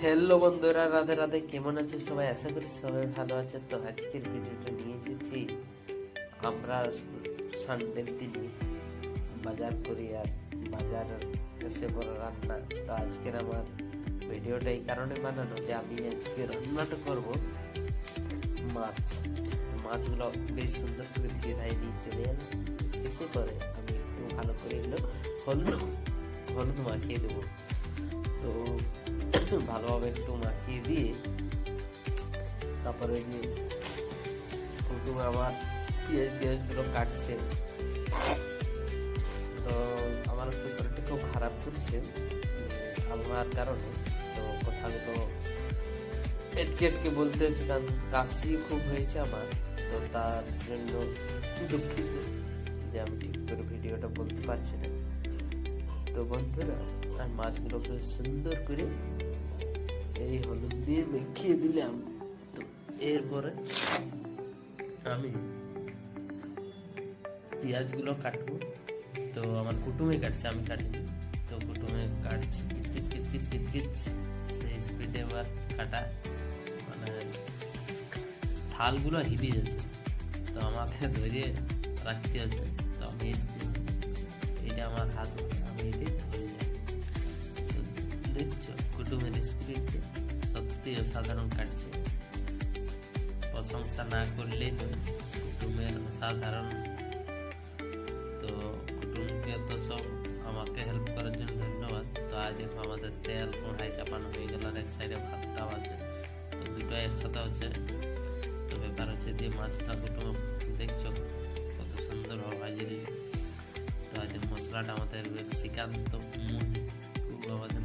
Hello বন্ধুরা, রাধে রাধে। কেমন আছে সবাই? আশা করি সবাই ভালো আছে। তো আজকের ভিডিওটা নিয়ে এসেছি আমরা সানডের দিনে বাজার করি আর বাজার এসে পর রান্না। তো আজকের আমার ভিডিওটা এই কারণে বানানো যে আমি আজকে রান্নাটা করব মাছ। মাছগুলো বেশ সুন্দর করে ধুয়ে ধাই নিয়ে চলে এলাম। এসে পরে আমি একটু ভালো করে এলো হলুদ হলুদ মাখিয়ে দেবো। তো ভালোভাবে একটু মাখিয়ে দিয়ে তারপরে যে কুটুম আবার পেঁয়াজগুলো কাটছে। তো আমার একটু শরীরটা খুব খারাপ করছে আবহাওয়ার কারণে। তো কথাগুলো এটকে বলতে হচ্ছে, কারণ কাশি খুব হয়েছে আমার। তো তার জন্য দুঃখিত যে আমি ঠিক করে ভিডিওটা বলতে পারছি না। তো বন্ধুরা, আর মাছগুলোকে সুন্দর করে এই হলুদ দিয়ে মেখিয়ে দিলাম। তো এরপরে আমি পেঁয়াজগুলো কাটবো। তো আমার কুটুমে কাটছে, আমি কাটিনি। তো কুটুমে কাটছি কিচ কিচ কিচ কিচ কিচ সেই স্পিডে এবার কাটা, মানে থালগুলো হিলে যাচ্ছে। তো আমাকে ধরে রাখতে আছে। তো আমি এটা আমার হাত, আমি এটাই ধরে যাই। তো দেখছো কুটুমের স্পিড সত্যি অসাধারণ কাটছে। প্রশংসা না করলেই নয়, কুটুমের অসাধারণ। তো কুটুমকে তো সব আমাকে হেল্প করার জন্য ধন্যবাদ। তো আজ দেখো আমাদের তেল কড়াই চাপানো হয়ে গেল, আর এক সাইডে ভাতটাও আছে। তো দুটো একসাথে আছে। তো ব্যাপার হচ্ছে দিয়ে মাছটা কুটুম দেখছো কত সুন্দরভাবে ভাজিয়ে দিল। তো আজ মশলাটা আমাদের শ্রীকান্ত খুব আমাদের